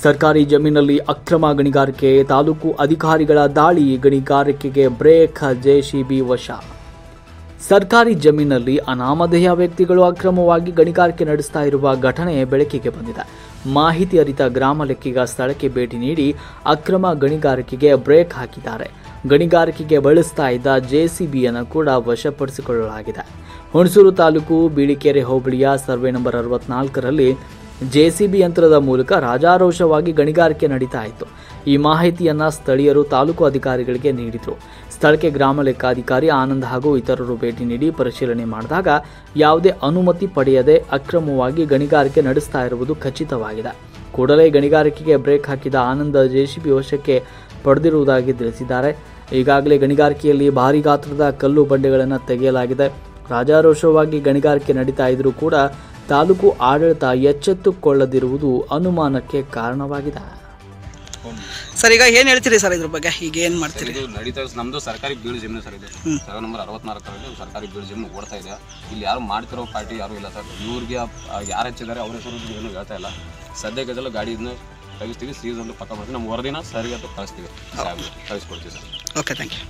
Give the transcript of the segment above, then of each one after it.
ಸರ್ಕಾರಿ ಜಮೀನಲ್ಲಿ ಅಕ್ರಮ ಗಣಿಗಾರಿಕೆ, ತಾಲೂಕು ಅಧಿಕಾರಿಗಳ ದಾಳಿ, ಗಣಿಗಾರಿಕೆಗೆ ಬ್ರೇಕ್, ಜೆಸಿಬಿ ವಶ. ಸರ್ಕಾರಿ ಜಮೀನಲ್ಲಿ ಅನಾಮಧೇಯ ವ್ಯಕ್ತಿಗಳು ಅಕ್ರಮವಾಗಿ ಗಣಿಗಾರಿಕೆ ನಡೆಸ್ತಾ ಇರುವ ಘಟನೆ ಬೆಳಕಿಗೆ ಬಂದಿದೆ. ಮಾಹಿತಿ ಅರಿತ ಗ್ರಾಮ ಲೆಕ್ಕಿಗ ಸ್ಥಳಕ್ಕೆ ಭೇಟಿ ನೀಡಿ ಅಕ್ರಮ ಗಣಿಗಾರಿಕೆಗೆ ಬ್ರೇಕ್ ಹಾಕಿದ್ದಾರೆ. ಗಣಿಗಾರಿಕೆಗೆ ಬಳಸ್ತಾ ಇದ್ದ ಜೆಸಿಬಿಯನ್ನು ಕೂಡ ವಶಪಡಿಸಿಕೊಳ್ಳಲಾಗಿದೆ. ಹುಣಸೂರು ತಾಲೂಕು ಬೀಳಿಕೆರೆ ಹೋಬಳಿಯ ಸರ್ವೆ ನಂಬರ್ 64ರಲ್ಲಿ ಜೆಸಿಬಿ ಯಂತ್ರದ ಮೂಲಕ ರಾಜಾರೋಷವಾಗಿ ಗಣಿಗಾರಿಕೆ ನಡೀತಾ ಇತ್ತು. ಈ ಮಾಹಿತಿಯನ್ನ ಸ್ಥಳೀಯರು ತಾಲೂಕು ಅಧಿಕಾರಿಗಳಿಗೆ ನೀಡಿದರು. ಸ್ಥಳಕ್ಕೆ ಗ್ರಾಮ ಲೆಕ್ಕಾಧಿಕಾರಿ ಆನಂದ್ ಹಾಗೂ ಇತರರು ಭೇಟಿ ನೀಡಿ ಪರಿಶೀಲನೆ ಮಾಡಿದಾಗ ಯಾವುದೇ ಅನುಮತಿ ಪಡೆಯದೆ ಅಕ್ರಮವಾಗಿ ಗಣಿಗಾರಿಕೆ ನಡೆಸ್ತಾ ಇರುವುದು ಖಚಿತವಾಗಿದೆ. ಕೂಡಲೇ ಗಣಿಗಾರಿಕೆಗೆ ಬ್ರೇಕ್ ಹಾಕಿದ ಆನಂದ್ ಜೆಸಿಬಿ ವಶಕ್ಕೆ ಪಡೆದಿರುವುದಾಗಿ ತಿಳಿಸಿದ್ದಾರೆ. ಈಗಾಗಲೇ ಗಣಿಗಾರಿಕೆಯಲ್ಲಿ ಭಾರೀ ಗಾತ್ರದ ಕಲ್ಲು ಬಂಡೆಗಳನ್ನು ತೆಗೆಯಲಾಗಿದೆ. ರಾಜಾರೋಷವಾಗಿ ಗಣಿಗಾರಿಕೆ ನಡೀತಾ ಇದ್ರೂ ಕೂಡ ತಾಲೂಕು ಆಡಳಿತ ಎಚ್ಚೆತ್ತುಕೊಳ್ಳದಿರುವುದು ಅನುಮಾನಕ್ಕೆ ಕಾರಣವಾಗಿದೆ. ಸರ್, ಈಗ ಏನು ಹೇಳ್ತೀರಿ ಸರ್ ಇದ್ರ ಬಗ್ಗೆ? ಈಗ ಏನು ಮಾಡ್ತೀರಿ? ಇದು ನಡೀತಾ ನಮ್ಮದು ಸರ್ಕಾರಿ ಬೀಳು ಜಮೀನು ಸರ್. ಇದು ಸರ್ವೆ ನಂಬರ್ 64ರಲ್ಲಿ ಸರ್ಕಾರಿ ಬೀಳು ಜಮೀನು ಓಡ್ತಾ ಇದೆ. ಇಲ್ಲಿ ಯಾರು ಮಾಡ್ತಿರೋ ಪಾರ್ಟಿ ಯಾರೂ ಇಲ್ಲ ಸರ್. ಇವ್ರಿಗೆ ಯಾರು ಹೆಚ್ಚಿದ್ದಾರೆ ಅವ್ರ ಹೆಸರು ಏನು ಹೇಳ್ತಾ ಇಲ್ಲ. ಸದ್ಯಕ್ಕೆ ಗಾಡಿ ಇದನ್ನ ತೆಗಿಸ್ತೀವಿ, ಸೀಸನ್ ಪಕ್ಕ ಮಾಡ್ತೀವಿ. ನಮ್ಮ ವರದಿನ ಸರಿಗೆ ಕಳಿಸ್ತೀವಿ, ಕಳಿಸ್ಕೊಡ್ತೀವಿ ಸರ್. Okay, thank you.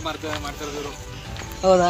ಮಾಡ್ತಾರೆ ಹೌದಾ?